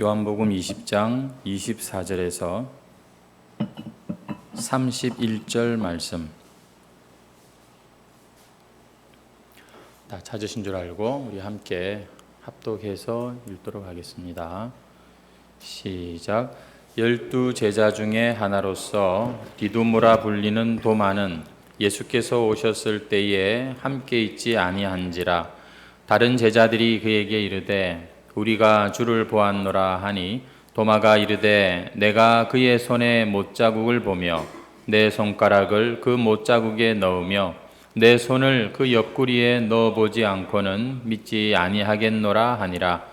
요한복음 20장 24절에서 31절 말씀. 다 찾으신 줄 알고 우리 함께 합독해서 읽도록 하겠습니다. 시작. 12 제자 중에 하나로서 디두모라 불리는 도마는 예수께서 오셨을 때에 함께 있지 아니한지라. 다른 제자들이 그에게 이르되 우리가 주를 보았노라 하니 도마가 이르되 내가 그의 손에 못자국을 보며 내 손가락을 그 못자국에 넣으며 내 손을 그 옆구리에 넣어보지 않고는 믿지 아니하겠노라 하니라.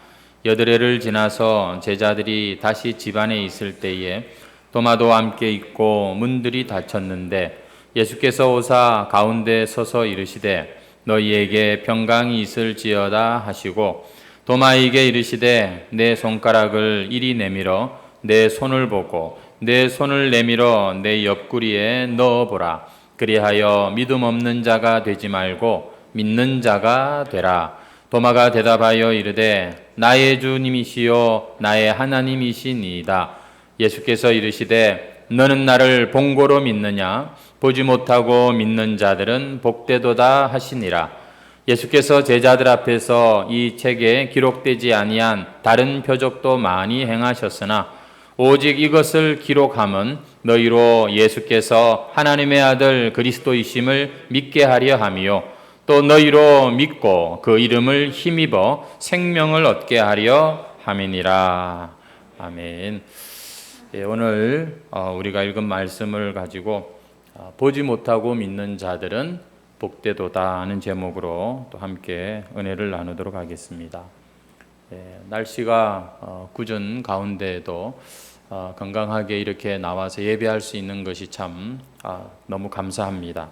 여드레를 지나서 제자들이 다시 집안에 있을 때에 도마도 함께 있고 문들이 닫혔는데 예수께서 오사 가운데 서서 이르시되 너희에게 평강이 있을지어다 하시고 도마에게 이르시되 내 손가락을 이리 내밀어 내 손을 보고 내 손을 내밀어 내 옆구리에 넣어보라. 그리하여 믿음 없는 자가 되지 말고 믿는 자가 되라. 도마가 대답하여 이르되 나의 주님이시요 나의 하나님이시니이다. 예수께서 이르시되 너는 나를 본고로 믿느냐? 보지 못하고 믿는 자들은 복되도다 하시니라. 예수께서 제자들 앞에서 이 책에 기록되지 아니한 다른 표적도 많이 행하셨으나 오직 이것을 기록함은 너희로 예수께서 하나님의 아들 그리스도이심을 믿게 하려 함이요 또 너희로 믿고 그 이름을 힘입어 생명을 얻게 하려 함이니라. 아멘. 오늘 우리가 읽은 말씀을 가지고 보지 못하고 믿는 자들은 복되도다 하는 제목으로 또 함께 은혜를 나누도록 하겠습니다. 날씨가 궂은 가운데에도 건강하게 이렇게 나와서 예배할 수 있는 것이 참 너무 감사합니다.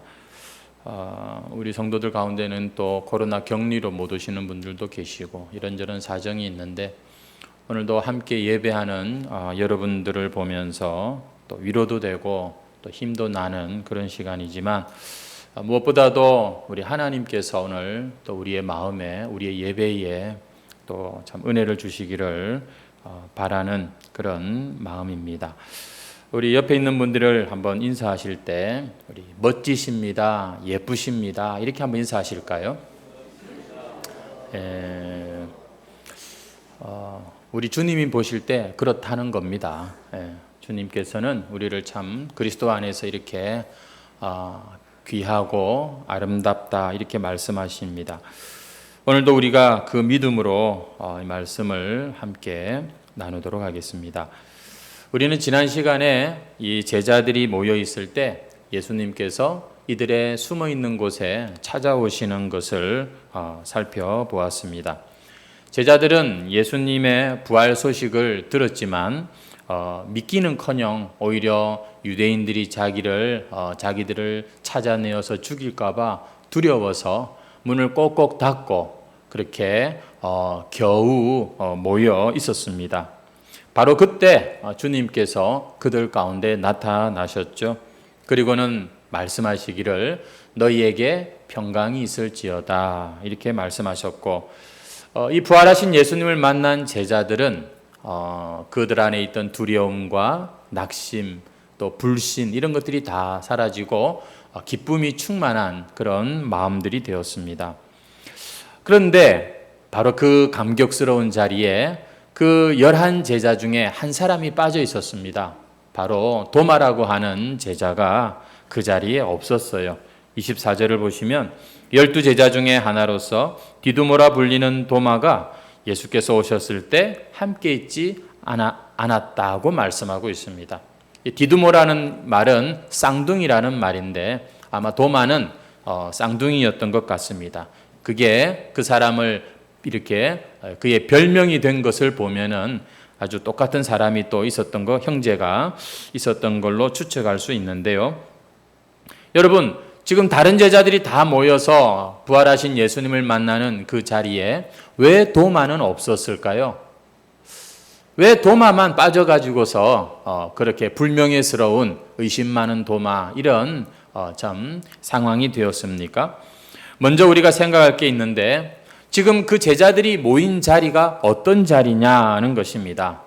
우리 성도들 가운데는 또 코로나 격리로 못 오시는 분들도 계시고 이런저런 사정이 있는데 오늘도 함께 예배하는 여러분들을 보면서 또 위로도 되고 또 힘도 나는 그런 시간이지만 무엇보다도 우리 하나님께서 오늘 또 우리의 마음에 우리의 예배에 또 참 은혜를 주시기를 바라는 그런 마음입니다. 우리 옆에 있는 분들을 한번 인사하실 때 우리 멋지십니다, 예쁘십니다 이렇게 한번 인사하실까요? 우리 주님이 보실 때 그렇다는 겁니다. 주님께서는 우리를 참 그리스도 안에서 이렇게 귀하고 아름답다 이렇게 말씀하십니다. 오늘도 우리가 그 믿음으로 이 말씀을 함께 나누도록 하겠습니다. 우리는 지난 시간에 이 제자들이 모여 있을 때 예수님께서 이들의 숨어 있는 곳에 찾아오시는 것을 살펴보았습니다. 제자들은 예수님의 부활 소식을 들었지만 믿기는커녕 오히려 유대인들이 자기들을 찾아내어서 죽일까봐 두려워서 문을 꼭꼭 닫고 그렇게 겨우 모여 있었습니다. 바로 그때 주님께서 그들 가운데 나타나셨죠. 그리고는 말씀하시기를 너희에게 평강이 있을지어다 이렇게 말씀하셨고 이 부활하신 예수님을 만난 제자들은 그들 안에 있던 두려움과 낙심 또 불신 이런 것들이 다 사라지고 기쁨이 충만한 그런 마음들이 되었습니다. 그런데 바로 그 감격스러운 자리에 그 11 제자 중에 한 사람이 빠져 있었습니다. 바로 도마라고 하는 제자가 그 자리에 없었어요. 24절을 보시면 12 제자 중에 하나로서 디두모라 불리는 도마가 예수께서 오셨을 때 함께 있지 않았다고 말씀하고 있습니다. 디두모라는 말은 쌍둥이라는 말인데 아마 도마는 쌍둥이였던 것 같습니다. 그게 그 사람을 이렇게 그의 별명이 된 것을 보면은 아주 똑같은 사람이 또 있었던 거, 형제가 있었던 걸로 추측할 수 있는데요. 여러분, 지금 다른 제자들이 다 모여서 부활하신 예수님을 만나는 그 자리에 왜 도마는 없었을까요? 왜 도마만 빠져가지고서 그렇게 불명예스러운 의심 많은 도마 이런 참 상황이 되었습니까? 먼저 우리가 생각할 게 있는데 지금 그 제자들이 모인 자리가 어떤 자리냐는 것입니다.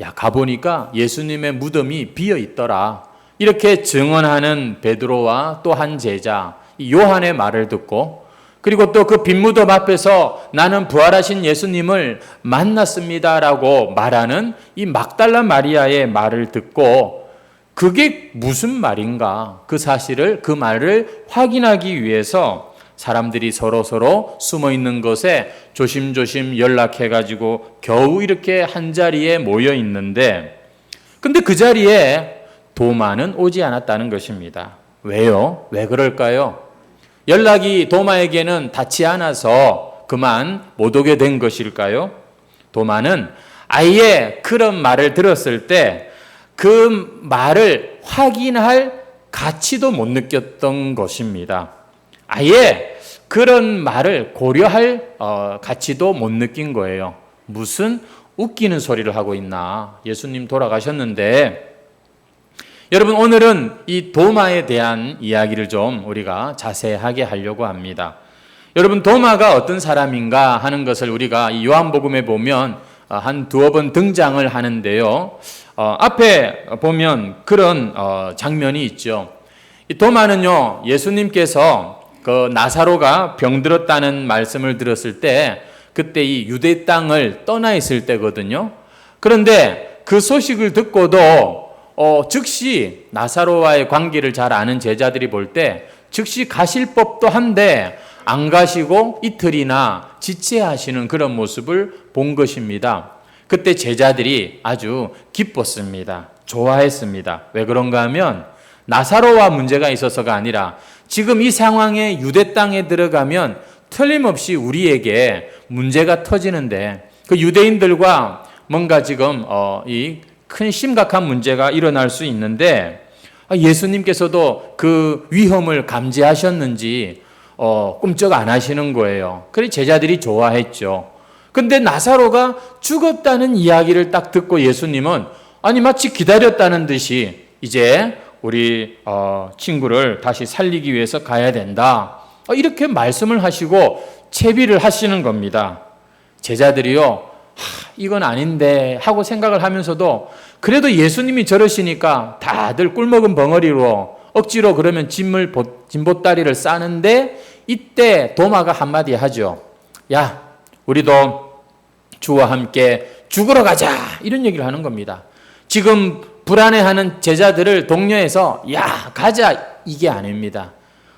야, 가보니까 예수님의 무덤이 비어 있더라. 이렇게 증언하는 베드로와 또 한 제자, 요한의 말을 듣고, 그리고 또 그 빈 무덤 앞에서 나는 부활하신 예수님을 만났습니다라고 말하는 이 막달라 마리아의 말을 듣고, 그게 무슨 말인가? 그 사실을, 그 말을 확인하기 위해서 사람들이 서로 숨어 있는 곳에 조심조심 연락해가지고 겨우 이렇게 한 자리에 모여 있는데, 근데 그 자리에 도마는 오지 않았다는 것입니다. 왜요? 왜 그럴까요? 연락이 도마에게는 닿지 않아서 그만 못 오게 된 것일까요? 도마는 아예 그런 말을 들었을 때 그 말을 확인할 가치도 못 느꼈던 것입니다. 아예 그런 말을 고려할 가치도 못 느낀 거예요. 무슨 웃기는 소리를 하고 있나. 예수님 돌아가셨는데. 여러분, 오늘은 이 도마에 대한 이야기를 좀 우리가 자세하게 하려고 합니다. 여러분, 도마가 어떤 사람인가 하는 것을 우리가 이 요한복음에 보면 한 두어 번 등장을 하는데요. 앞에 보면 그런 장면이 있죠. 이 도마는요, 예수님께서 그 나사로가 병들었다는 말씀을 들었을 때 그때 이 유대 땅을 떠나 있을 때거든요. 그런데 그 소식을 듣고도 즉시 나사로와의 관계를 잘 아는 제자들이 볼 때 즉시 가실 법도 한데 안 가시고 이틀이나 지체하시는 그런 모습을 본 것입니다. 그때 제자들이 아주 기뻤습니다. 좋아했습니다. 왜 그런가 하면 나사로와 문제가 있어서가 아니라 지금 이 상황에 유대 땅에 들어가면 틀림없이 우리에게 문제가 터지는데 그 유대인들과 뭔가 지금 이 큰 심각한 문제가 일어날 수 있는데 예수님께서도 그 위험을 감지하셨는지 꼼짝 안 하시는 거예요. 그래서 제자들이 좋아했죠. 근데 나사로가 죽었다는 이야기를 딱 듣고 예수님은 아니 마치 기다렸다는 듯이 이제 우리 친구를 다시 살리기 위해서 가야 된다. 이렇게 말씀을 하시고 채비를 하시는 겁니다. 제자들이요. 이건 아닌데 하고 생각을 하면서도 그래도 예수님이 저러시니까 다들 꿀먹은 벙어리로 억지로 그러면 진보다리를 싸는데 이때 도마가 한마디 하죠. 야, 우리도 주와 함께 죽으러 가자. 이런 얘기를 하는 겁니다. 지금 불안해하는 제자들을 독려해서 야, 가자. 이게 아닙니다.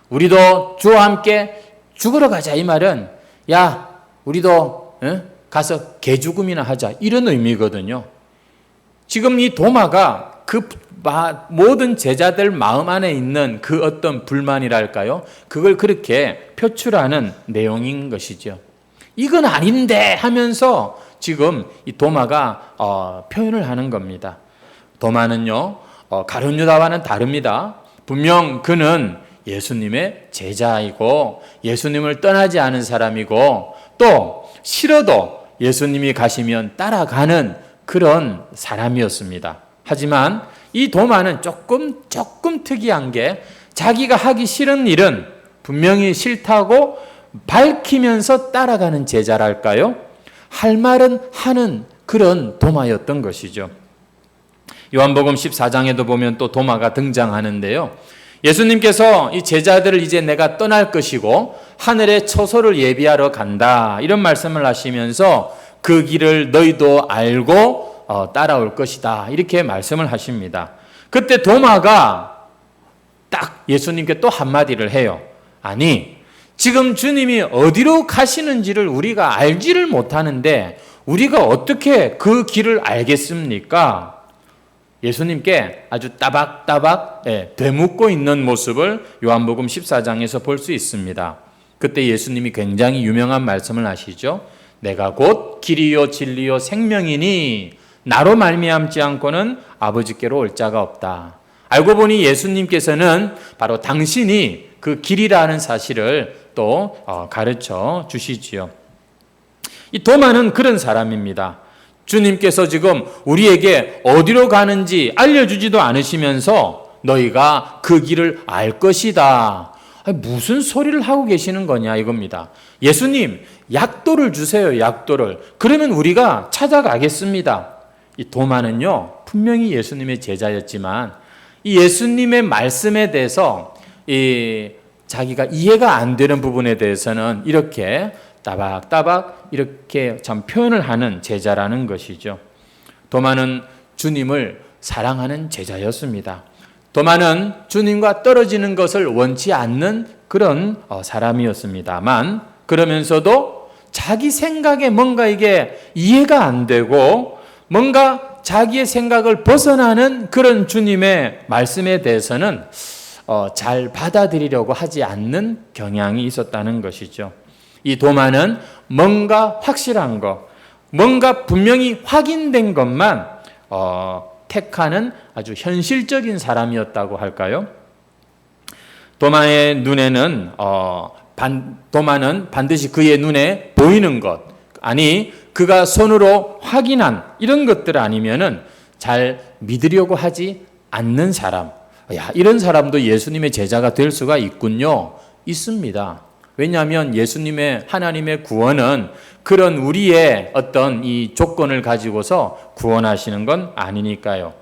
우리도 주와 함께 죽으러 가자. 이 말은 야, 우리도 가서 개죽음이나 하자. 이런 의미거든요. 지금 이 도마가 그 모든 제자들 마음 안에 있는 그 어떤 불만이랄까요? 그걸 그렇게 표출하는 내용인 것이죠. 이건 아닌데 하면서 지금 이 도마가 표현을 하는 겁니다. 도마는요, 가룟 유다와는 다릅니다. 분명 그는 예수님의 제자이고 예수님을 떠나지 않은 사람이고 또 싫어도 예수님이 가시면 따라가는 그런 사람이었습니다. 하지만 이 도마는 조금 특이한 게 자기가 하기 싫은 일은 분명히 싫다고 밝히면서 따라가는 제자랄까요? 할 말은 하는 그런 도마였던 것이죠. 요한복음 14장에도 보면 또 도마가 등장하는데요. 예수님께서 이 제자들을 이제 내가 떠날 것이고 하늘에 처소를 예비하러 간다 이런 말씀을 하시면서 그 길을 너희도 알고 따라올 것이다 이렇게 말씀을 하십니다. 그때 도마가 딱 예수님께 또 한마디를 해요. 아니 지금 주님이 어디로 가시는지를 우리가 알지를 못하는데 우리가 어떻게 그 길을 알겠습니까? 예수님께 아주 따박따박 되묻고 있는 모습을 요한복음 14장에서 볼 수 있습니다. 그때 예수님이 굉장히 유명한 말씀을 하시죠. 내가 곧 길이요 진리요 생명이니 나로 말미암지 않고는 아버지께로 올 자가 없다. 알고 보니 예수님께서는 바로 당신이 그 길이라는 사실을 또 가르쳐 주시지요. 이 도마는 그런 사람입니다. 주님께서 지금 우리에게 어디로 가는지 알려주지도 않으시면서 너희가 그 길을 알 것이다. 아니, 무슨 소리를 하고 계시는 거냐 이겁니다. 예수님, 약도를 주세요, 약도를. 그러면 우리가 찾아가겠습니다. 이 도마는요, 분명히 예수님의 제자였지만 이 예수님의 말씀에 대해서 자기가 이해가 안 되는 부분에 대해서는 이렇게 따박따박 이렇게 참 표현을 하는 제자라는 것이죠. 도마는 주님을 사랑하는 제자였습니다. 도마는 주님과 떨어지는 것을 원치 않는 그런 사람이었습니다만, 그러면서도 자기 생각에 뭔가 이게 이해가 안 되고 뭔가 자기의 생각을 벗어나는 그런 주님의 말씀에 대해서는 잘 받아들이려고 하지 않는 경향이 있었다는 것이죠. 이 도마는 뭔가 확실한 것, 뭔가 분명히 확인된 것만 택하는 아주 현실적인 사람이었다고 할까요? 도마의 눈에는 도마는 반드시 그의 눈에 보이는 것, 아니 그가 손으로 확인한 이런 것들 아니면은 잘 믿으려고 하지 않는 사람. 야, 이런 사람도 예수님의 제자가 될 수가 있군요. 있습니다. 왜냐하면 예수님의 하나님의 구원은 그런 우리의 어떤 이 조건을 가지고서 구원하시는 건 아니니까요.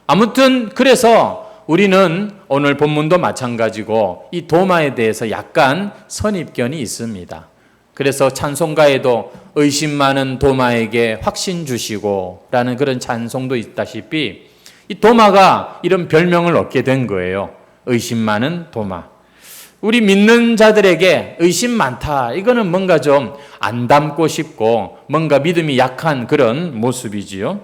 아무튼 그래서 우리는 오늘 본문도 마찬가지고 이 도마에 대해서 약간 선입견이 있습니다. 그래서 찬송가에도 의심 많은 도마에게 확신 주시고 라는 그런 찬송도 있다시피 이 도마가 이런 별명을 얻게 된 거예요. 의심 많은 도마. 우리 믿는 자들에게 의심 많다. 이거는 뭔가 좀 안 담고 싶고 뭔가 믿음이 약한 그런 모습이지요.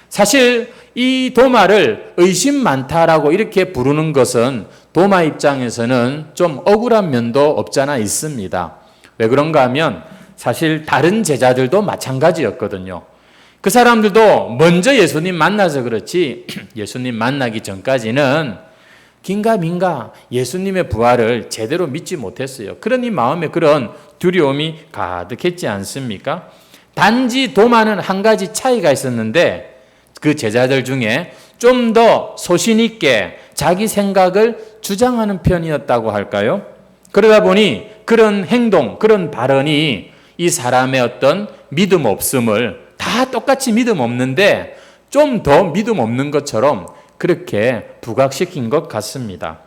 사실 이 도마를 의심 많다라고 이렇게 부르는 것은 도마 입장에서는 좀 억울한 면도 없잖아 있습니다. 왜 그런가 하면 사실 다른 제자들도 마찬가지였거든요. 그 사람들도 먼저 예수님 만나서 그렇지 예수님 만나기 전까지는 긴가민가 예수님의 부활을 제대로 믿지 못했어요. 그러니 마음에 그런 두려움이 가득했지 않습니까? 단지 도마는 한 가지 차이가 있었는데 그 제자들 중에 좀 더 소신 있게 자기 생각을 주장하는 편이었다고 할까요? 그러다 보니 그런 행동, 그런 발언이 이 사람의 어떤 믿음 없음을 다 똑같이 믿음 없는데 좀 더 믿음 없는 것처럼 그렇게 부각시킨 것 같습니다.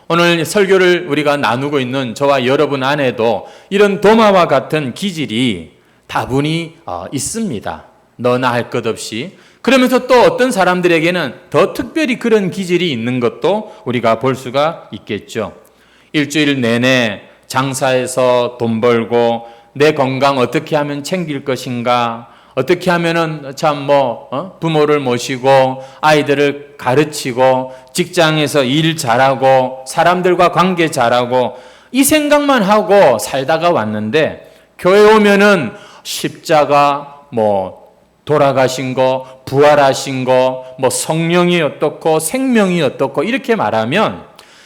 오늘 설교를 우리가 나누고 있는 저와 여러분 안에도 이런 도마와 같은 기질이 다분히 있습니다. 너나 할 것 없이. 그러면서 또 어떤 사람들에게는 더 특별히 그런 기질이 있는 것도 우리가 볼 수가 있겠죠. 일주일 내내 장사해서 돈 벌고 내 건강 어떻게 하면 챙길 것인가, 어떻게 하면은 참 부모를 모시고 아이들을 가르치고 직장에서 일 잘하고 사람들과 관계 잘하고 이 생각만 하고 살다가 왔는데 교회 오면은 십자가 돌아가신 거, 부활하신 거, 성령이 어떻고 생명이 어떻고 이렇게 말하면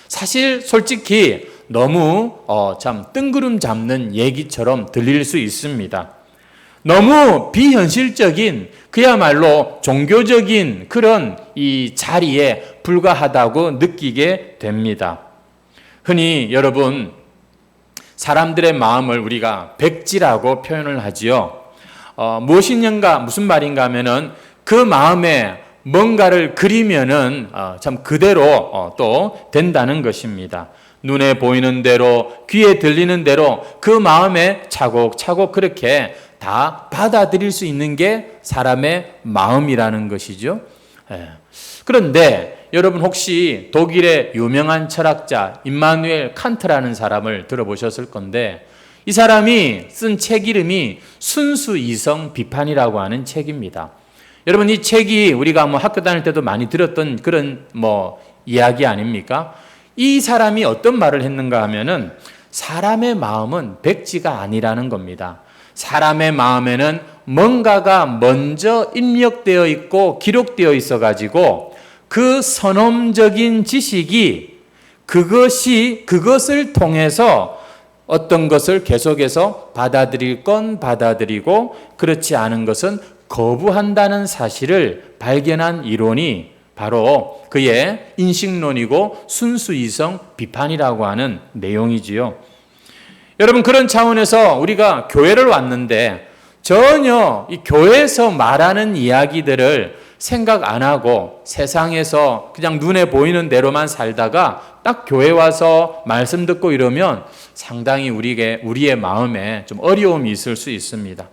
사실 솔직히 너무 참 뜬구름 잡는 얘기처럼 들릴 수 있습니다. 너무 비현실적인 그야말로 종교적인 그런 이 자리에 불과하다고 느끼게 됩니다. 흔히 여러분 사람들의 마음을 우리가 백지라고 표현을 하지요. 무슨 말인가 하면은 그 마음에 뭔가를 그리면은 참 그대로 또 된다는 것입니다. 눈에 보이는 대로 귀에 들리는 대로 그 마음에 차곡차곡 그렇게 다 받아들일 수 있는 게 사람의 마음이라는 것이죠. 그런데 여러분 혹시 독일의 유명한 철학자 임마누엘 칸트라는 사람을 들어보셨을 건데 이 사람이 쓴 책 이름이 순수 이성 비판이라고 하는 책입니다. 여러분 이 책이 우리가 학교 다닐 때도 많이 들었던 그런 이야기 아닙니까? 이 사람이 어떤 말을 했는가 하면은 사람의 마음은 백지가 아니라는 겁니다. 사람의 마음에는 뭔가가 먼저 입력되어 있고 기록되어 있어 가지고 그 선험적인 지식이 그것을 통해서 어떤 것을 계속해서 받아들일 건 받아들이고 그렇지 않은 것은 거부한다는 사실을 발견한 이론이 바로 그의 인식론이고 순수이성 비판이라고 하는 내용이지요. 여러분, 그런 차원에서 우리가 교회를 왔는데 전혀 이 교회에서 말하는 이야기들을 생각 안 하고 세상에서 그냥 눈에 보이는 대로만 살다가 딱 교회 와서 말씀 듣고 이러면 상당히 우리의 마음에 좀 어려움이 있을 수 있습니다.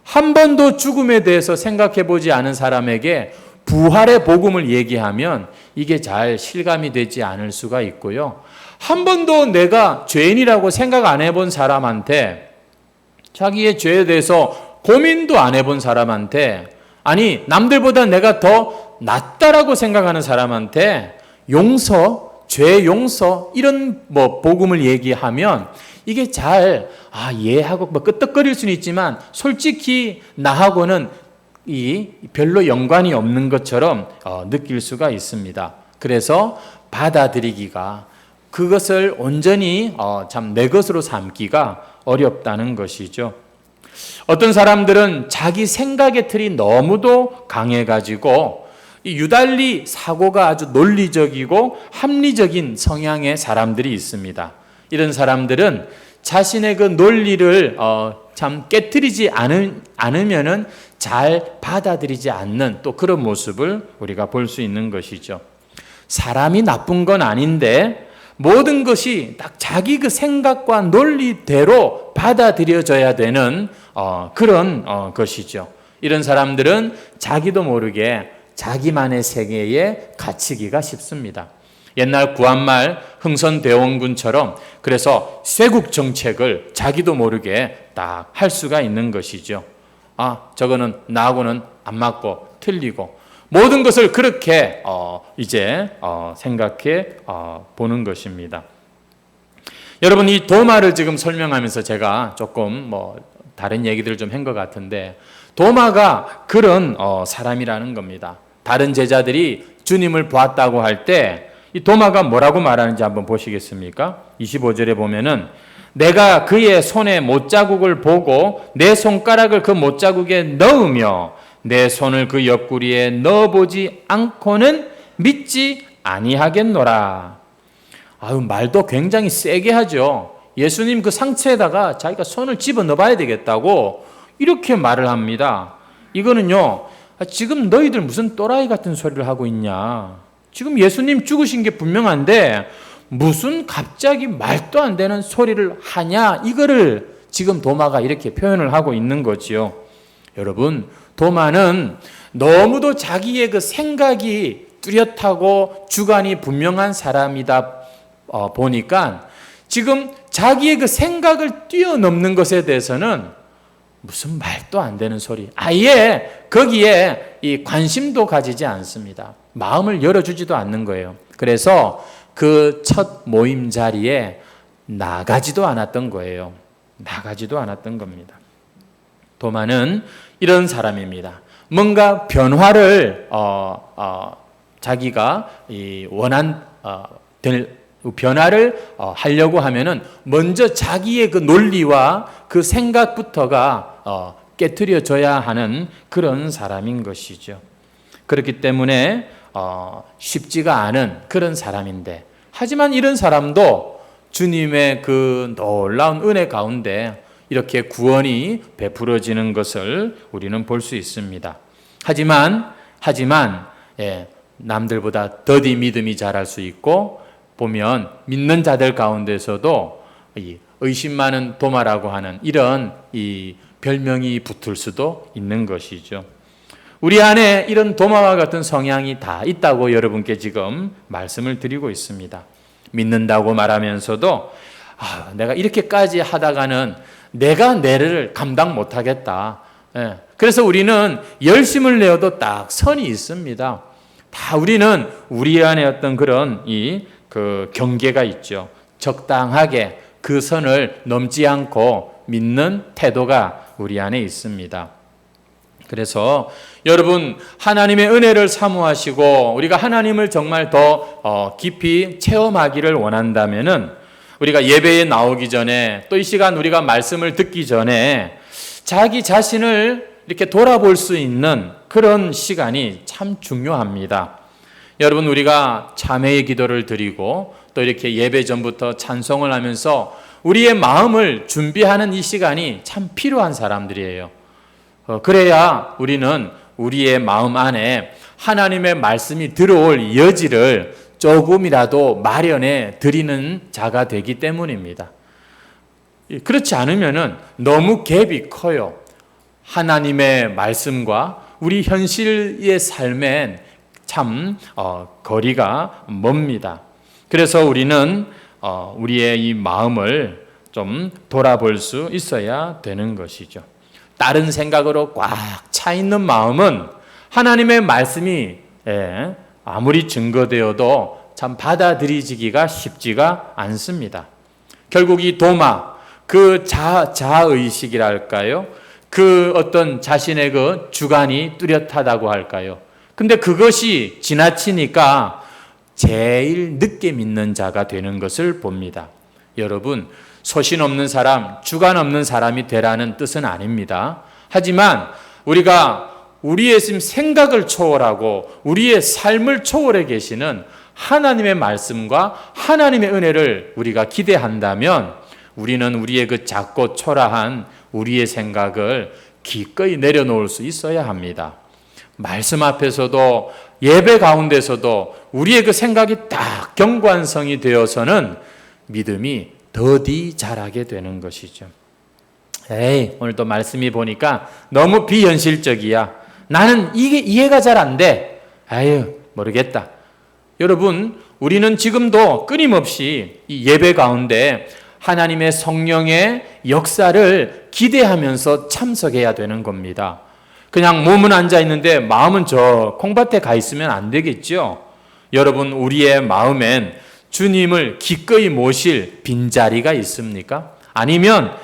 한 번도 죽음에 대해서 생각해 보지 않은 사람에게 부활의 복음을 얘기하면 이게 잘 실감이 되지 않을 수가 있고요. 한 번도 내가 죄인이라고 생각 안 해본 사람한테, 자기의 죄에 대해서 고민도 안 해본 사람한테, 아니 남들보다 내가 더 낫다라고 생각하는 사람한테 용서, 죄 용서 이런 복음을 얘기하면 이게 잘 이해하고 끄떡거릴 수는 있지만 솔직히 나하고는 별로 연관이 없는 것처럼 느낄 수가 있습니다. 그래서 받아들이기가, 그것을 온전히 참 내 것으로 삼기가 어렵다는 것이죠. 어떤 사람들은 자기 생각의 틀이 너무도 강해가지고 유달리 사고가 아주 논리적이고 합리적인 성향의 사람들이 있습니다. 이런 사람들은 자신의 그 논리를 참 깨트리지 않으면은 잘 받아들이지 않는 또 그런 모습을 우리가 볼 수 있는 것이죠. 사람이 나쁜 건 아닌데 모든 것이 딱 자기 그 생각과 논리대로 받아들여져야 되는 그런 것이죠. 이런 사람들은 자기도 모르게 자기만의 세계에 갇히기가 쉽습니다. 옛날 구한말 흥선대원군처럼 그래서 쇄국 정책을 자기도 모르게 딱 할 수가 있는 것이죠. 저거는 나하고는 안 맞고 틀리고 모든 것을 그렇게 생각해 보는 것입니다. 여러분, 이 도마를 지금 설명하면서 제가 조금 다른 얘기들을 좀 한 것 같은데, 도마가 그런 사람이라는 겁니다. 다른 제자들이 주님을 보았다고 할 때 이 도마가 뭐라고 말하는지 한번 보시겠습니까? 25절에 보면은 내가 그의 손에 못자국을 보고 내 손가락을 그 못자국에 넣으며 내 손을 그 옆구리에 넣어보지 않고는 믿지 아니하겠노라. 말도 굉장히 세게 하죠. 예수님 그 상처에다가 자기가 손을 집어넣어 봐야 되겠다고 이렇게 말을 합니다. 이거는요, 지금 너희들 무슨 또라이 같은 소리를 하고 있냐. 지금 예수님 죽으신 게 분명한데 무슨 갑자기 말도 안 되는 소리를 하냐. 이거를 지금 도마가 이렇게 표현을 하고 있는 거지요. 여러분, 도마는 너무도 자기의 그 생각이 뚜렷하고 주관이 분명한 사람이다 보니까 지금 자기의 그 생각을 뛰어넘는 것에 대해서는 무슨 말도 안 되는 소리, 아예 거기에 이 관심도 가지지 않습니다. 마음을 열어주지도 않는 거예요. 그래서 그 첫 모임 자리에 나가지도 않았던 거예요. 나가지도 않았던 겁니다. 도마는 이런 사람입니다. 뭔가 변화를 자기가 원한 변화를 하려고 하면은 먼저 자기의 그 논리와 그 생각부터가 깨트려져야 하는 그런 사람인 것이죠. 그렇기 때문에 쉽지가 않은 그런 사람인데, 하지만 이런 사람도 주님의 그 놀라운 은혜 가운데 이렇게 구원이 베풀어지는 것을 우리는 볼 수 있습니다. 하지만 남들보다 더디 믿음이 자랄 수 있고, 보면 믿는 자들 가운데서도 이 의심 많은 도마라고 하는 이런 이 별명이 붙을 수도 있는 것이죠. 우리 안에 이런 도마와 같은 성향이 다 있다고 여러분께 지금 말씀을 드리고 있습니다. 믿는다고 말하면서도 내가 이렇게까지 하다가는 내가 내를 감당 못하겠다. 그래서 우리는 열심을 내어도 딱 선이 있습니다. 다 우리는 우리 안에 어떤 그런 그 경계가 있죠. 적당하게 그 선을 넘지 않고 믿는 태도가 우리 안에 있습니다. 그래서 여러분, 하나님의 은혜를 사모하시고 우리가 하나님을 정말 더 깊이 체험하기를 원한다면은 우리가 예배에 나오기 전에, 또 이 시간 우리가 말씀을 듣기 전에 자기 자신을 이렇게 돌아볼 수 있는 그런 시간이 참 중요합니다. 여러분, 우리가 참회의 기도를 드리고 또 이렇게 예배 전부터 찬송을 하면서 우리의 마음을 준비하는 이 시간이 참 필요한 사람들이에요. 그래야 우리는 우리의 마음 안에 하나님의 말씀이 들어올 여지를 조금이라도 마련해 드리는 자가 되기 때문입니다. 그렇지 않으면 너무 갭이 커요. 하나님의 말씀과 우리 현실의 삶엔 참 거리가 멉니다. 그래서 우리는 우리의 이 마음을 좀 돌아볼 수 있어야 되는 것이죠. 다른 생각으로 꽉 차 있는 마음은 하나님의 말씀이 아무리 증거되어도 참 받아들이기가 쉽지가 않습니다. 결국 이 도마, 그 자의식이랄까요? 그 어떤 자신의 그 주관이 뚜렷하다고 할까요? 근데 그것이 지나치니까 제일 늦게 믿는 자가 되는 것을 봅니다. 여러분, 소신 없는 사람, 주관 없는 사람이 되라는 뜻은 아닙니다. 하지만 우리가 우리의 생각을 초월하고 우리의 삶을 초월해 계시는 하나님의 말씀과 하나님의 은혜를 우리가 기대한다면 우리는 우리의 그 작고 초라한 우리의 생각을 기꺼이 내려놓을 수 있어야 합니다. 말씀 앞에서도 예배 가운데서도 우리의 그 생각이 딱 경관성이 되어서는 믿음이 더디 자라게 되는 것이죠. 오늘 또 말씀이 보니까 너무 비현실적이야. 나는 이게 이해가 잘 안 돼. 모르겠다. 여러분, 우리는 지금도 끊임없이 이 예배 가운데 하나님의 성령의 역사를 기대하면서 참석해야 되는 겁니다. 그냥 몸은 앉아 있는데 마음은 저 콩밭에 가 있으면 안 되겠죠. 여러분, 우리의 마음엔 주님을 기꺼이 모실 빈자리가 있습니까? 아니면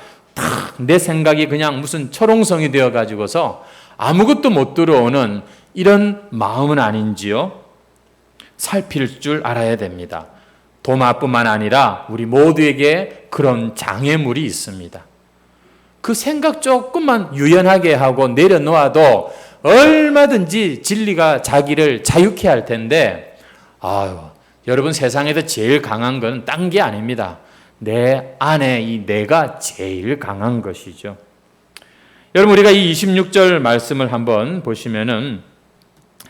내 생각이 그냥 무슨 철옹성이 되어 가지고서 아무것도 못 들어오는 이런 마음은 아닌지요? 살필 줄 알아야 됩니다. 도마뿐만 아니라 우리 모두에게 그런 장애물이 있습니다. 그 생각 조금만 유연하게 하고 내려놓아도 얼마든지 진리가 자기를 자유케 할 텐데, 여러분, 세상에서 제일 강한 건 딴 게 아닙니다. 내 안에 이 내가 제일 강한 것이죠. 여러분, 우리가 이 26절 말씀을 한번 보시면은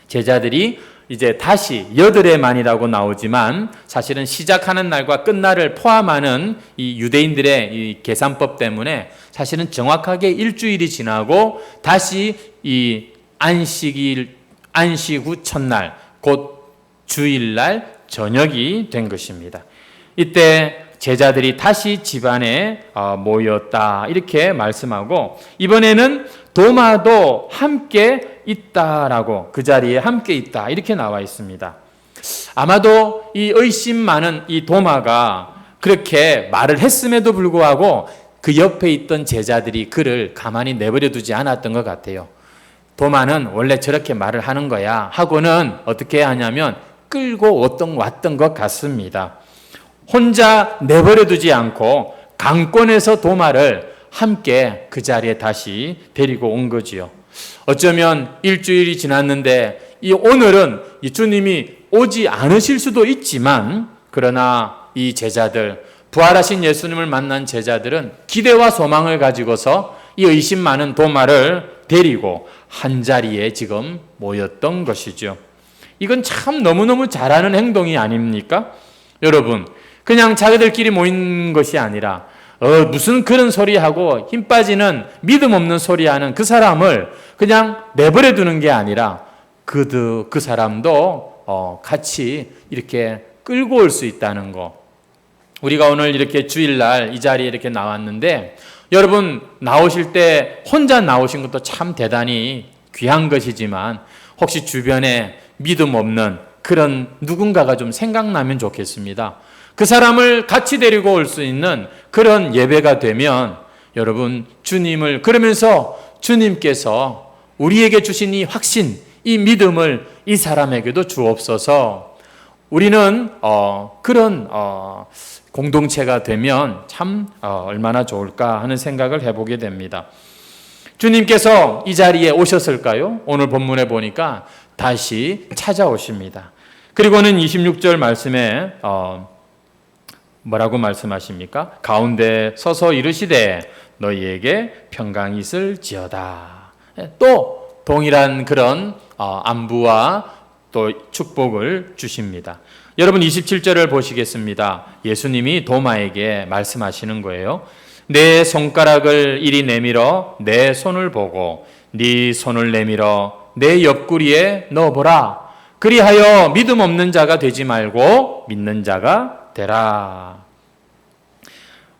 제자들이 이제 다시 8회만이라고 나오지만 사실은 시작하는 날과 끝날을 포함하는 이 유대인들의 이 계산법 때문에 사실은 정확하게 일주일이 지나고 다시 이 안식 후 첫날, 곧 주일날 저녁이 된 것입니다. 이때 제자들이 다시 집안에 모였다, 이렇게 말씀하고, 이번에는 도마도 함께 있다라고, 그 자리에 함께 있다, 이렇게 나와 있습니다. 아마도 이 의심 많은 이 도마가 그렇게 말을 했음에도 불구하고 그 옆에 있던 제자들이 그를 가만히 내버려 두지 않았던 것 같아요. 도마는 원래 저렇게 말을 하는 거야 하고는 어떻게 하냐면 끌고 왔던 것 같습니다. 혼자 내버려 두지 않고 강권에서 도마를 함께 그 자리에 다시 데리고 온 거지요. 어쩌면 일주일이 지났는데 이 오늘은 이 주님이 오지 않으실 수도 있지만, 그러나 이 제자들, 부활하신 예수님을 만난 제자들은 기대와 소망을 가지고서 이 의심 많은 도마를 데리고 한 자리에 지금 모였던 것이죠. 이건 참 너무너무 잘하는 행동이 아닙니까? 여러분, 그냥 자기들끼리 모인 것이 아니라 무슨 그런 소리하고 힘 빠지는 믿음 없는 소리하는 그 사람을 그냥 내버려 두는 게 아니라 그 사람도 같이 이렇게 끌고 올 수 있다는 거. 우리가 오늘 이렇게 주일날 이 자리에 이렇게 나왔는데, 여러분 나오실 때 혼자 나오신 것도 참 대단히 귀한 것이지만 혹시 주변에 믿음 없는 그런 누군가가 좀 생각나면 좋겠습니다. 그 사람을 같이 데리고 올 수 있는 그런 예배가 되면 여러분, 주님을, 그러면서 주님께서 우리에게 주신 이 확신, 이 믿음을 이 사람에게도 주옵소서. 우리는 그런 공동체가 되면 참 얼마나 좋을까 하는 생각을 해보게 됩니다. 주님께서 이 자리에 오셨을까요? 오늘 본문에 보니까 다시 찾아오십니다. 그리고는 26절 말씀에 뭐라고 말씀하십니까? 가운데 서서 이르시되 너희에게 평강이 있을지어다. 또 동일한 그런 안부와 또 축복을 주십니다. 여러분 27절을 보시겠습니다. 예수님이 도마에게 말씀하시는 거예요. 내 손가락을 이리 내밀어 내 손을 보고 네 손을 내밀어 내 옆구리에 넣어보라. 그리하여 믿음 없는 자가 되지 말고 믿는 자가 되라.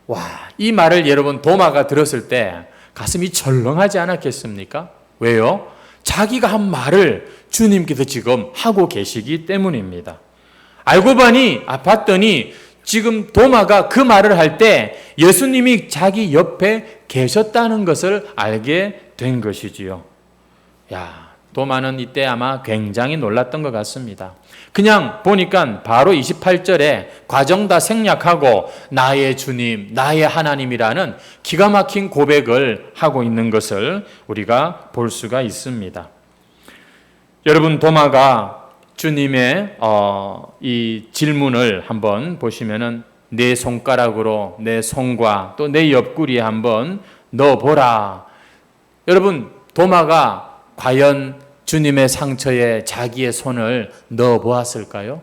와, 이 말을 여러분 도마가 들었을 때 가슴이 절렁하지 않았겠습니까? 왜요? 자기가 한 말을 주님께서 지금 하고 계시기 때문입니다. 알고 봤더니 지금 도마가 그 말을 할 때 예수님이 자기 옆에 계셨다는 것을 알게 된 것이지요. 야, 도마는 이때 아마 굉장히 놀랐던 것 같습니다. 그냥 보니까 바로 28절에 과정 다 생략하고 나의 주님, 나의 하나님이라는 기가 막힌 고백을 하고 있는 것을 우리가 볼 수가 있습니다. 여러분, 도마가 주님의 이 질문을 한번 보시면은 내 손가락으로 내 손과 또 내 옆구리에 한번 넣어보라. 여러분, 도마가 과연 주님의 상처에 자기의 손을 넣어 보았을까요?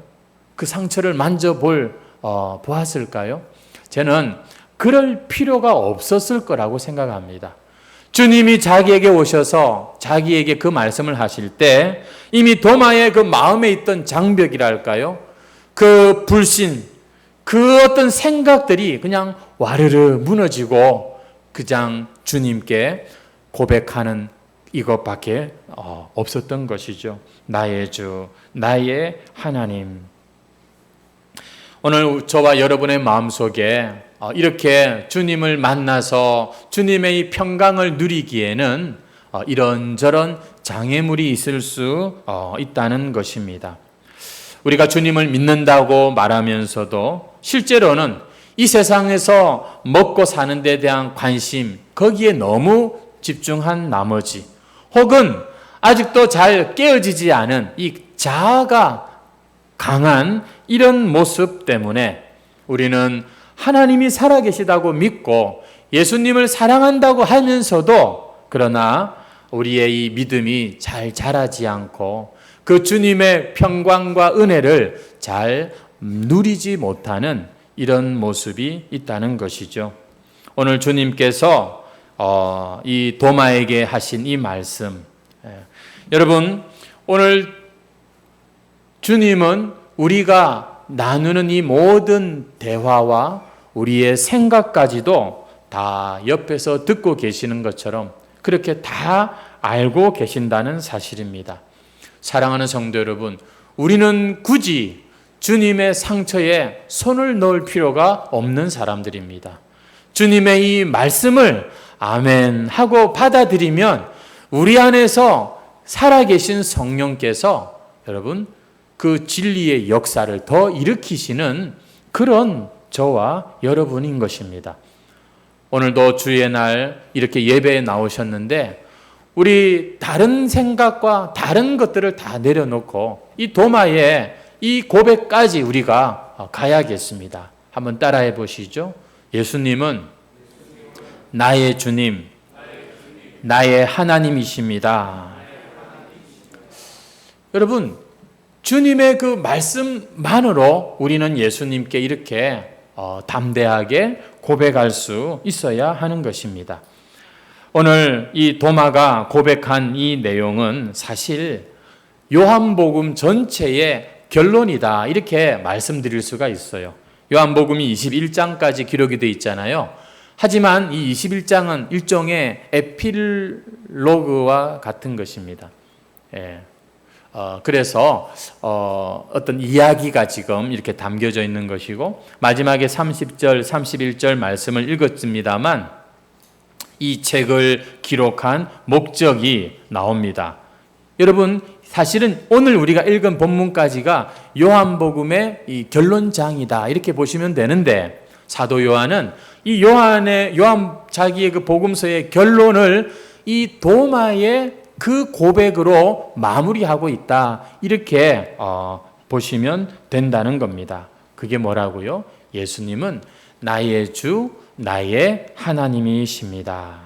그 상처를 보았을까요? 저는 그럴 필요가 없었을 거라고 생각합니다. 주님이 자기에게 오셔서 자기에게 그 말씀을 하실 때 이미 도마의 그 마음에 있던 장벽이랄까요? 그 불신, 그 어떤 생각들이 그냥 와르르 무너지고 그냥 주님께 고백하는 이것밖에 없었던 것이죠. 나의 주, 나의 하나님. 오늘 저와 여러분의 마음속에 이렇게 주님을 만나서 주님의 이 평강을 누리기에는 이런저런 장애물이 있을 수 있다는 것입니다. 우리가 주님을 믿는다고 말하면서도 실제로는 이 세상에서 먹고 사는 데 대한 관심, 거기에 너무 집중한 나머지 혹은 아직도 잘 깨어지지 않은 이 자아가 강한 이런 모습 때문에 우리는 하나님이 살아계시다고 믿고 예수님을 사랑한다고 하면서도 그러나 우리의 이 믿음이 잘 자라지 않고 그 주님의 평강과 은혜를 잘 누리지 못하는 이런 모습이 있다는 것이죠. 오늘 주님께서 이 도마에게 하신 이 말씀, 여러분 오늘 주님은 우리가 나누는 이 모든 대화와 우리의 생각까지도 다 옆에서 듣고 계시는 것처럼 그렇게 다 알고 계신다는 사실입니다. 사랑하는 성도 여러분, 우리는 굳이 주님의 상처에 손을 넣을 필요가 없는 사람들입니다. 주님의 이 말씀을 아멘 하고 받아들이면 우리 안에서 살아계신 성령께서 여러분 그 진리의 역사를 더 일으키시는 그런 저와 여러분인 것입니다. 오늘도 주의 날 이렇게 예배에 나오셨는데 우리 다른 생각과 다른 것들을 다 내려놓고 이 도마의 이 고백까지 우리가 가야겠습니다. 한번 따라해 보시죠. 예수님은 나의 주님, 나의 하나님이십니다. 여러분, 주님의 그 말씀만으로 우리는 예수님께 이렇게 담대하게 고백할 수 있어야 하는 것입니다. 오늘 이 도마가 고백한 이 내용은 사실 요한복음 전체의 결론이다 이렇게 말씀드릴 수가 있어요. 요한복음이 21장까지 기록이 되어 있잖아요. 하지만 이 21장은 일종의 에필로그와 같은 것입니다. 그래서 어떤 이야기가 지금 이렇게 담겨져 있는 것이고 마지막에 30절, 31절 말씀을 읽었습니다만 이 책을 기록한 목적이 나옵니다. 여러분 사실은 오늘 우리가 읽은 본문까지가 요한복음의 이 결론장이다 이렇게 보시면 되는데 사도 요한은 이 요한 자기의 그 복음서의 결론을 이 도마의 그 고백으로 마무리하고 있다 이렇게 보시면 된다는 겁니다. 그게 뭐라고요? 예수님은 나의 주, 나의 하나님이십니다.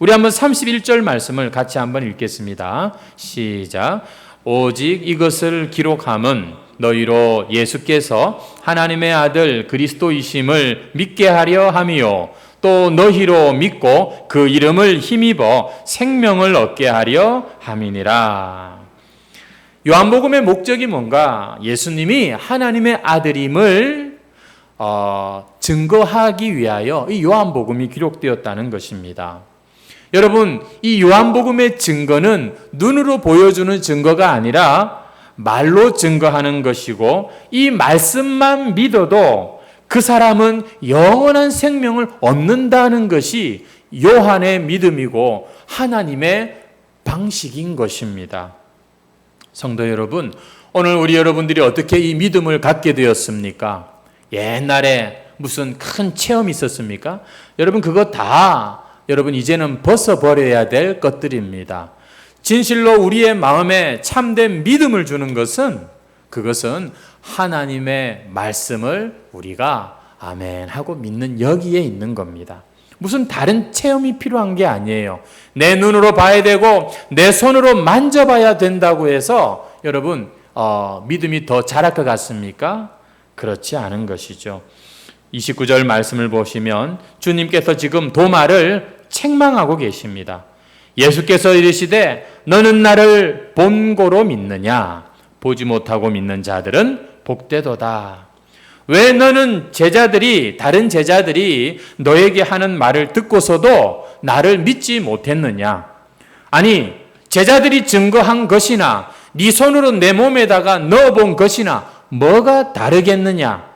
우리 한번 31절 말씀을 같이 한번 읽겠습니다. 시작. 오직 이것을 기록함은 너희로 예수께서 하나님의 아들 그리스도이심을 믿게 하려 함이요 또 너희로 믿고 그 이름을 힘입어 생명을 얻게 하려 함이니라. 요한복음의 목적이 뭔가? 예수님이 하나님의 아들임을 증거하기 위하여 이 요한복음이 기록되었다는 것입니다. 여러분, 이 요한복음의 증거는 눈으로 보여주는 증거가 아니라 말로 증거하는 것이고, 이 말씀만 믿어도 그 사람은 영원한 생명을 얻는다는 것이 요한의 믿음이고 하나님의 방식인 것입니다. 성도 여러분, 오늘 우리 여러분들이 어떻게 이 믿음을 갖게 되었습니까? 옛날에 무슨 큰 체험이 있었습니까? 여러분, 그거 다 여러분 이제는 벗어버려야 될 것들입니다. 진실로 우리의 마음에 참된 믿음을 주는 것은, 그것은 하나님의 말씀을 우리가 아멘 하고 믿는 여기에 있는 겁니다. 무슨 다른 체험이 필요한 게 아니에요. 내 눈으로 봐야 되고 내 손으로 만져봐야 된다고 해서 여러분 믿음이 더 자랄 것 같습니까? 그렇지 않은 것이죠. 29절 말씀을 보시면 주님께서 지금 도마를 책망하고 계십니다. 예수께서 이르시되 너는 나를 본고로 믿느냐? 보지 못하고 믿는 자들은 복되도다. 왜 너는 다른 제자들이 너에게 하는 말을 듣고서도 나를 믿지 못했느냐? 아니, 제자들이 증거한 것이나 네 손으로 내 몸에다가 넣어본 것이나 뭐가 다르겠느냐?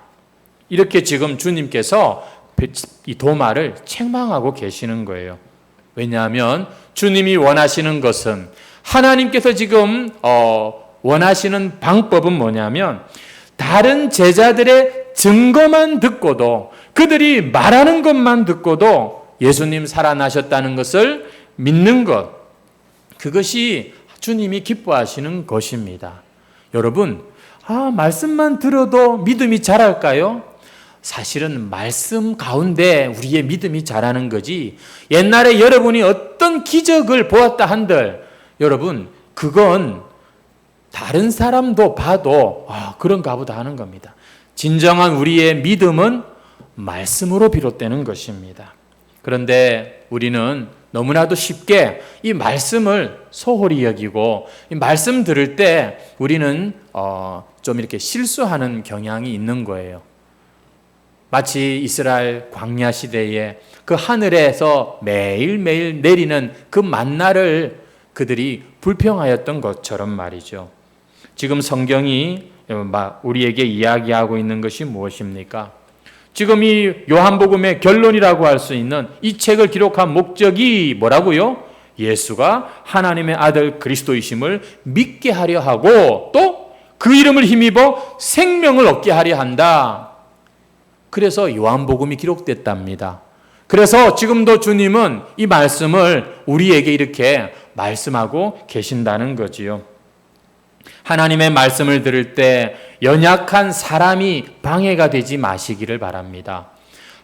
이렇게 지금 주님께서 이 도마를 책망하고 계시는 거예요. 왜냐하면 주님이 원하시는 것은, 하나님께서 지금 원하시는 방법은 뭐냐면, 다른 제자들의 증거만 듣고도, 그들이 말하는 것만 듣고도 예수님 살아나셨다는 것을 믿는 것, 그것이 주님이 기뻐하시는 것입니다. 여러분, 말씀만 들어도 믿음이 자랄까요? 사실은 말씀 가운데 우리의 믿음이 자라는 거지, 옛날에 여러분이 어떤 기적을 보았다 한들 여러분, 그건 다른 사람도 봐도 그런가 보다 하는 겁니다. 진정한 우리의 믿음은 말씀으로 비롯되는 것입니다. 그런데 우리는 너무나도 쉽게 이 말씀을 소홀히 여기고, 이 말씀 들을 때 우리는 좀 이렇게 실수하는 경향이 있는 거예요. 마치 이스라엘 광야 시대에 그 하늘에서 매일매일 내리는 그 만나를 그들이 불평하였던 것처럼 말이죠. 지금 성경이 우리에게 이야기하고 있는 것이 무엇입니까? 지금 이 요한복음의 결론이라고 할 수 있는 이 책을 기록한 목적이 뭐라고요? 예수가 하나님의 아들 그리스도이심을 믿게 하려 하고, 또 그 이름을 힘입어 생명을 얻게 하려 한다. 그래서 요한복음이 기록됐답니다. 그래서 지금도 주님은 이 말씀을 우리에게 이렇게 말씀하고 계신다는 거지요. 하나님의 말씀을 들을 때 연약한 사람이 방해가 되지 마시기를 바랍니다.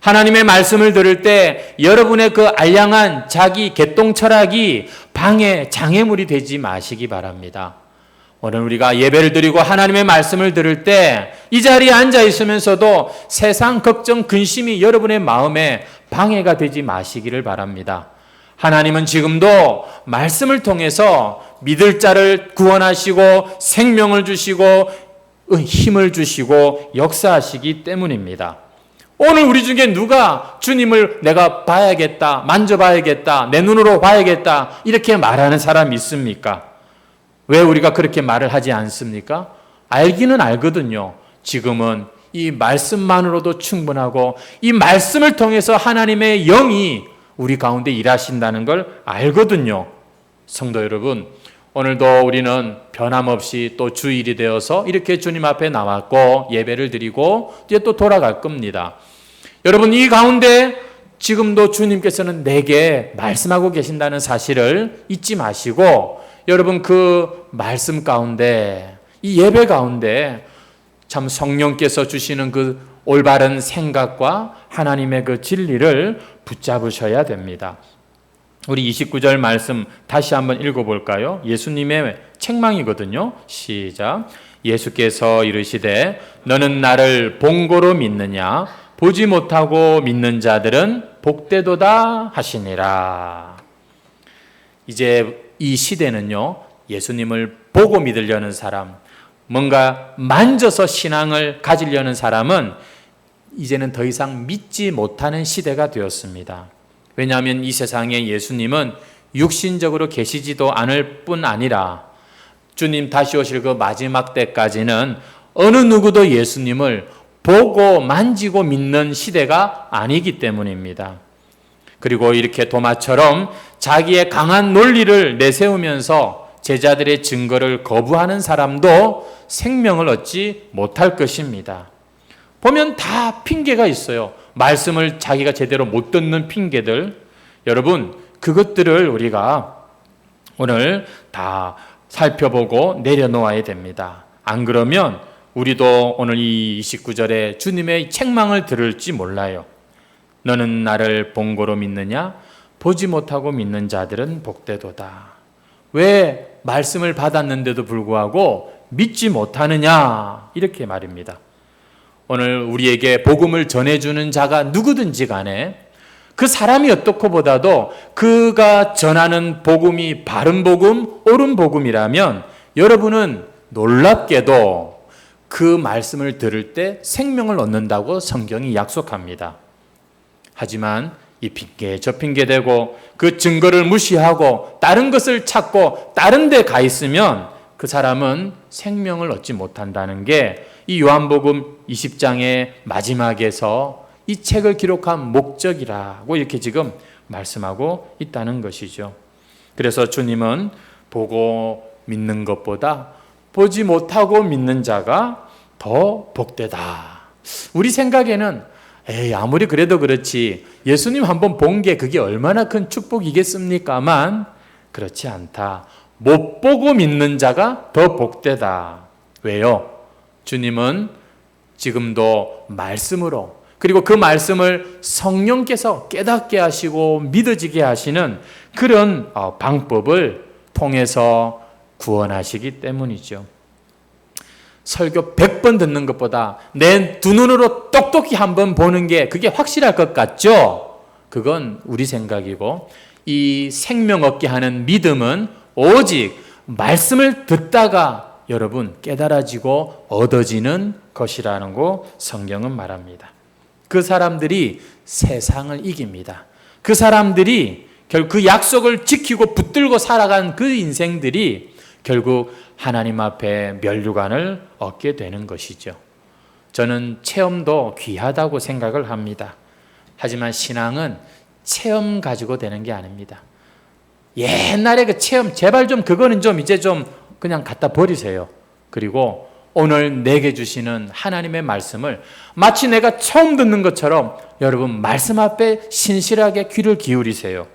하나님의 말씀을 들을 때 여러분의 그 알량한 자기 개똥 철학이 장애물이 되지 마시기 바랍니다. 오늘 우리가 예배를 드리고 하나님의 말씀을 들을 때 이 자리에 앉아 있으면서도 세상 걱정, 근심이 여러분의 마음에 방해가 되지 마시기를 바랍니다. 하나님은 지금도 말씀을 통해서 믿을 자를 구원하시고 생명을 주시고 힘을 주시고 역사하시기 때문입니다. 오늘 우리 중에 누가 주님을 내가 봐야겠다, 만져봐야겠다, 내 눈으로 봐야겠다 이렇게 말하는 사람이 있습니까? 왜 우리가 그렇게 말을 하지 않습니까? 알기는 알거든요. 지금은 이 말씀만으로도 충분하고 이 말씀을 통해서 하나님의 영이 우리 가운데 일하신다는 걸 알거든요. 성도 여러분, 오늘도 우리는 변함없이 또 주일이 되어서 이렇게 주님 앞에 나왔고 예배를 드리고 이제 또 돌아갈 겁니다. 여러분, 이 가운데 지금도 주님께서는 내게 말씀하고 계신다는 사실을 잊지 마시고, 여러분 그 말씀 가운데, 이 예배 가운데 참 성령께서 주시는 그 올바른 생각과 하나님의 그 진리를 붙잡으셔야 됩니다. 우리 29절 말씀 다시 한번 읽어볼까요? 예수님의 책망이거든요. 시작. 예수께서 이르시되 너는 나를 본고로 믿느냐? 보지 못하고 믿는 자들은 복되도다 하시니라. 이제 이 시대는요, 예수님을 보고 믿으려는 사람, 뭔가 만져서 신앙을 가지려는 사람은 이제는 더 이상 믿지 못하는 시대가 되었습니다. 왜냐하면 이 세상에 예수님은 육신적으로 계시지도 않을 뿐 아니라 주님 다시 오실 그 마지막 때까지는 어느 누구도 예수님을 보고 만지고 믿는 시대가 아니기 때문입니다. 그리고 이렇게 도마처럼 자기의 강한 논리를 내세우면서 제자들의 증거를 거부하는 사람도 생명을 얻지 못할 것입니다. 보면 다 핑계가 있어요. 말씀을 자기가 제대로 못 듣는 핑계들. 여러분, 그것들을 우리가 오늘 다 살펴보고 내려놓아야 됩니다. 안 그러면 우리도 오늘 이 29절에 주님의 책망을 들을지 몰라요. 너는 나를 본고로 믿느냐? 보지 못하고 믿는 자들은 복되도다. 왜 말씀을 받았는데도 불구하고 믿지 못하느냐? 이렇게 말입니다. 오늘 우리에게 복음을 전해주는 자가 누구든지 간에 그 사람이 어떻고 보다도 그가 전하는 복음이 바른 복음, 옳은 복음이라면 여러분은 놀랍게도 그 말씀을 들을 때 생명을 얻는다고 성경이 약속합니다. 하지만 이 핑계 저 핑계 대고 그 증거를 무시하고 다른 것을 찾고 다른 데 가 있으면 그 사람은 생명을 얻지 못한다는 게 이 요한복음 20장의 마지막에서 이 책을 기록한 목적이라고 이렇게 지금 말씀하고 있다는 것이죠. 그래서 주님은 보고 믿는 것보다 보지 못하고 믿는 자가 더 복되다. 우리 생각에는 아무리 그래도 그렇지 예수님 한번 본 게 그게 얼마나 큰 축복이겠습니까만 그렇지 않다. 못 보고 믿는 자가 더 복되다. 왜요? 주님은 지금도 말씀으로 그리고 그 말씀을 성령께서 깨닫게 하시고 믿어지게 하시는 그런 방법을 통해서 구원하시기 때문이죠. 설교 100번 듣는 것보다 내 두 눈으로 똑똑히 한번 보는 게 그게 확실할 것 같죠? 그건 우리 생각이고 이 생명 얻게 하는 믿음은 오직 말씀을 듣다가 여러분 깨달아지고 얻어지는 것이라는 거 성경은 말합니다. 그 사람들이 세상을 이깁니다. 그 사람들이 결국 그 약속을 지키고 붙들고 살아간 그 인생들이 결국 하나님 앞에 면류관을 얻게 되는 것이죠. 저는 체험도 귀하다고 생각을 합니다. 하지만 신앙은 체험 가지고 되는 게 아닙니다. 옛날에 그 체험 제발 좀 그거는 좀 이제 좀 그냥 갖다 버리세요. 그리고 오늘 내게 주시는 하나님의 말씀을 마치 내가 처음 듣는 것처럼 여러분 말씀 앞에 신실하게 귀를 기울이세요.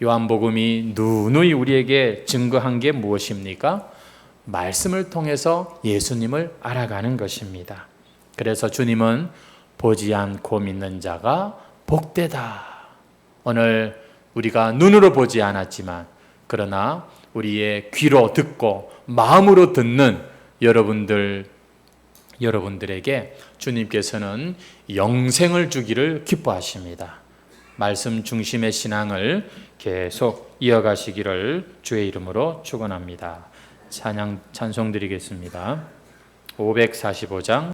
요한복음이 누누이 우리에게 증거한 게 무엇입니까? 말씀을 통해서 예수님을 알아가는 것입니다. 그래서 주님은 보지 않고 믿는 자가 복되다. 오늘 우리가 눈으로 보지 않았지만 그러나 우리의 귀로 듣고 마음으로 듣는 여러분들에게 주님께서는 영생을 주기를 기뻐하십니다. 말씀 중심의 신앙을 계속 이어가시기를 주의 이름으로 축원합니다. 찬송 드리겠습니다. 545장